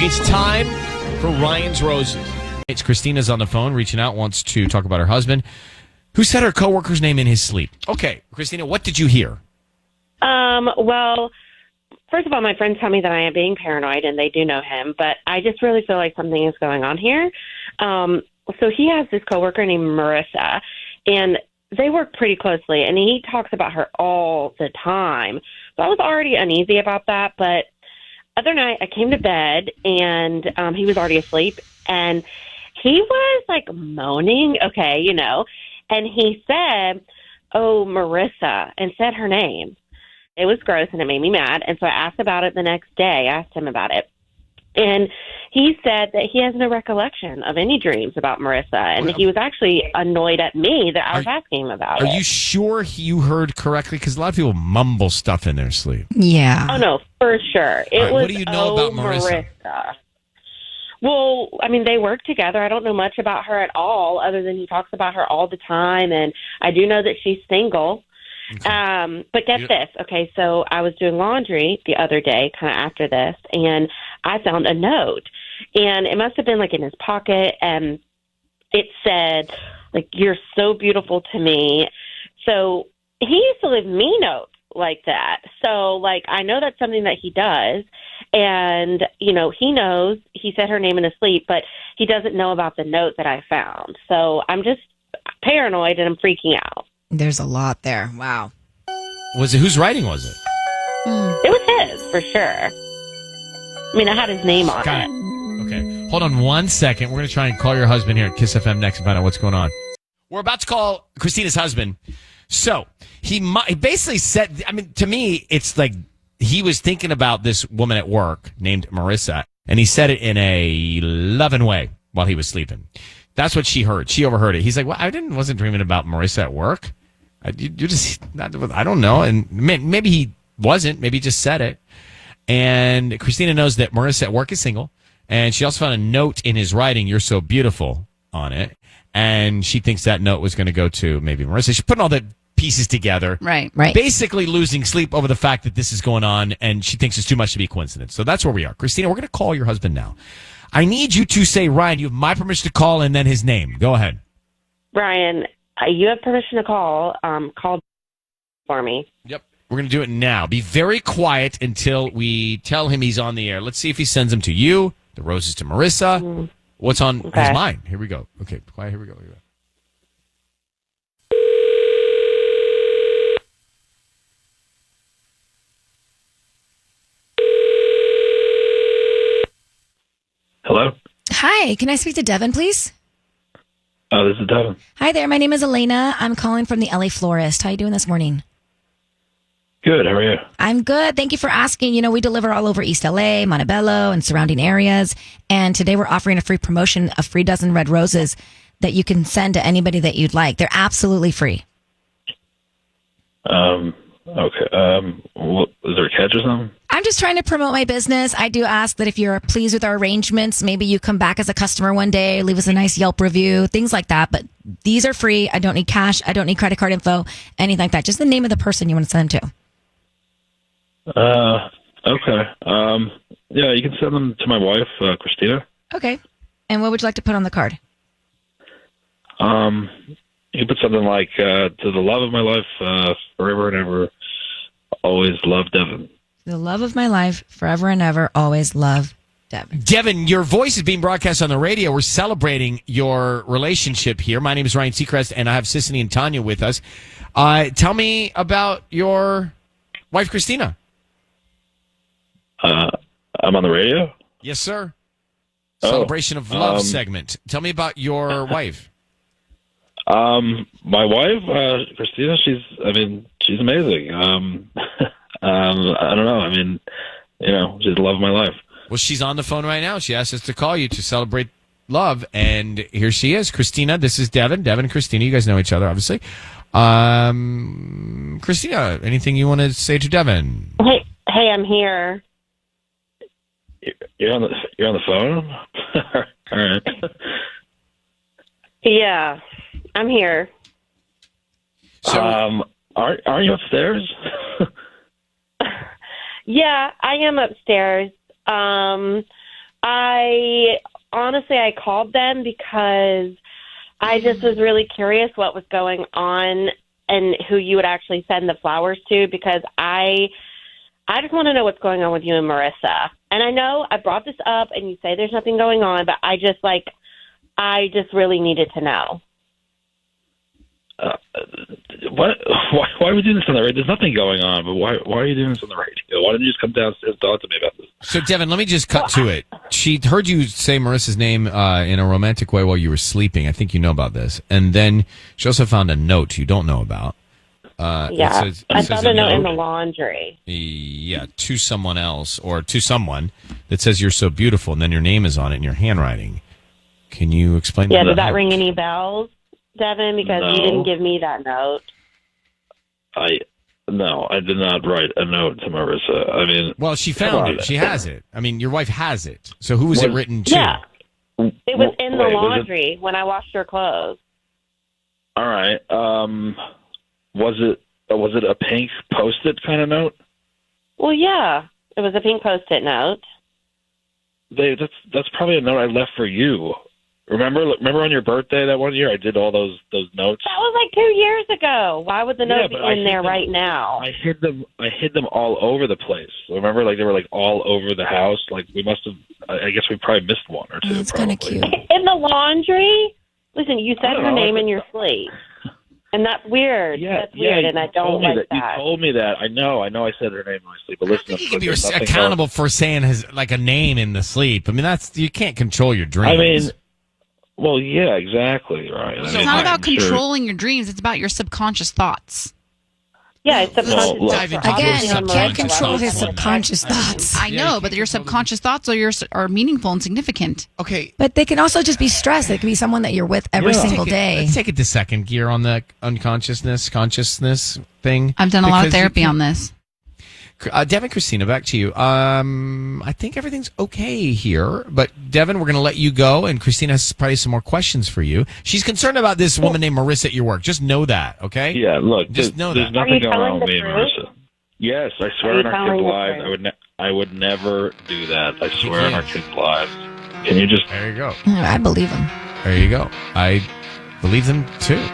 It's time for Ryan's Roses. It's Christina's on the phone, reaching out, wants to talk about her husband, who said her coworker's name in his sleep. Okay, Christina, what did you hear? Well, first of all, my friends tell me that I am being paranoid, and they do know him, but I just really feel like something is going on here. So he has this coworker named Marissa, and they work pretty closely, and he talks about her all the time. So I was already uneasy about that, but other night I came to bed, and he was already asleep, and he was, like, moaning, and he said, "Oh, Marissa," and said her name. It was gross, and it made me mad, and so I asked about it the next day. I asked him about it, and he said that he has no recollection of any dreams about Marissa, and he was actually annoyed at me that I was asking him about it. Are you sure you heard correctly? Because a lot of people mumble stuff in their sleep. Yeah. Oh, no, for sure. It was, what do you know about Marissa? Well, I mean, they work together. I don't know much about her at all, other than he talks about her all the time, and I do know that she's single. Okay. But get this. Okay, so I was doing laundry the other day, kind of after this, and I found a note, and it must have been, like, in his pocket, and it said, like, "You're so beautiful to me." So he used to leave me notes like that. So, like, I know that's something that he does, and, he knows he said her name in his sleep, but he doesn't know about the note that I found. So I'm just paranoid, and I'm freaking out. There's a lot there. Wow. Whose writing was it? It was his, for sure. I mean, I had his name on it. Got it. Okay. Hold on 1 second. We're going to try and call your husband here at Kiss FM next and find out what's going on. We're about to call Christina's husband. So he basically said, I mean, to me, it's like he was thinking about this woman at work named Marissa, and he said it in a loving way while he was sleeping. That's what she heard. She overheard it. He's like, well, wasn't dreaming about Marissa at work. You just, I don't know. And maybe he wasn't. Maybe he just said it. And Christina knows that Marissa at work is single. And she also found a note in his writing, "You're so beautiful," on it. And she thinks that note was going to go to maybe Marissa. She's putting all the pieces together. Right. Basically losing sleep over the fact that this is going on. And she thinks it's too much to be a coincidence. So that's where we are. Christina, we're going to call your husband now. I need you to say, Ryan, you have my permission to call and then his name. Go ahead. Ryan, you have permission to call. Call for me. Yep. We're going to do it now. Be very quiet until we tell him he's on the air. Let's see if he sends them to you, the roses to Marissa. What's on his mind? Here we go. Okay, quiet. Here we go. Hello? Hi, can I speak to Devin, please? This is Devin. Hi there, my name is Elena. I'm calling from the LA Florist. How are you doing this morning? Good, how are you? I'm good. Thank you for asking. We deliver all over East LA, Montebello, and surrounding areas. And today we're offering a free promotion of free dozen red roses that you can send to anybody that you'd like. They're absolutely free. Okay. Is there a catch or something? I'm just trying to promote my business. I do ask that if you're pleased with our arrangements, maybe you come back as a customer one day, leave us a nice Yelp review, things like that. But these are free. I don't need cash. I don't need credit card info, anything like that. Just the name of the person you want to send them to. Okay. Yeah, you can send them to my wife, Christina. Okay. And what would you like to put on the card? You can put something like, to the love of my life, forever and ever, always love Devin. The love of my life, forever and ever, always love Devin. Devin, your voice is being broadcast on the radio. We're celebrating your relationship here. My name is Ryan Seacrest, and I have Sissany and Tanya with us. Tell me about your wife, Christina. I'm on the radio? Yes, sir. Celebration of Love segment. Tell me about your wife. My wife, Christina, she's amazing. I don't know. She's the love of my life. Well, she's on the phone right now. She asked us to call you to celebrate love, and here she is. Christina, this is Devin. Devin and Christina, you guys know each other, obviously. Christina, anything you want to say to Devin? Hey, I'm here. You're on the phone? All right. Yeah, I'm here. So, aren't you upstairs? Yeah, I am upstairs. I called them because I just was really curious what was going on and who you would actually send the flowers to, because I just want to know what's going on with you and Marissa. And I know I brought this up and you say there's nothing going on, but I just really needed to know. What? Why are we doing this on the radio? There's nothing going on, but why are you doing this on the radio? Why didn't you just come downstairs and talk to me about this? So, Devin, let me just cut to it. She heard you say Marissa's name in a romantic way while you were sleeping. I think you know about this. And then she also found a note you don't know about. Yeah, I found a note in the laundry. Yeah, to someone else or to someone that says you're so beautiful, and then your name is on it in your handwriting. Can you explain that? Yeah, did that ring any bells, Devin? Because you didn't give me that note. No, I did not write a note to Marissa. I mean, well, she found it. She has it. I mean, your wife has it. So who was it written to? Yeah, it was in the laundry when I washed her clothes. All right. Was it a pink Post-it kind of note? Well, yeah, it was a pink Post-it note. That's probably a note I left for you. Remember on your birthday that one year I did all those notes? That was like 2 years ago. Why would the note be in there right now? I hid them all over the place. Remember, like they were like all over the house. Like we must have. I guess we probably missed one or two. That's kind of cute. In the laundry? Listen, you said her name in your sleep. And that's weird. Yeah, that's weird, and I don't like that. You told me that. I know I said her name in my sleep. But listen, you can be accountable for saying a name in the sleep. I mean, you can't control your dreams. I mean, well, yeah, exactly, right. It's not about controlling your dreams. It's about your subconscious thoughts. Yeah, it's subconscious. Again, can't control his subconscious thoughts. I know, but your subconscious thoughts are meaningful and significant. Okay. But they can also just be stress. It can be someone that you're with every single day. Let's take it to second gear on the consciousness thing. I've done a lot of therapy on this. Devin, Christina, back to you. I think everything's okay here, but Devin, we're going to let you go, and Christina has probably some more questions for you. She's concerned about this woman named Marissa at your work. Just know that, okay? Yeah, look, just know there's that. nothing going on with me and Marissa. Yes, I swear on our kids' lives, I would never do that. I swear on our kids' lives. Can you just... There you go. I believe him. There you go. I believe them, too.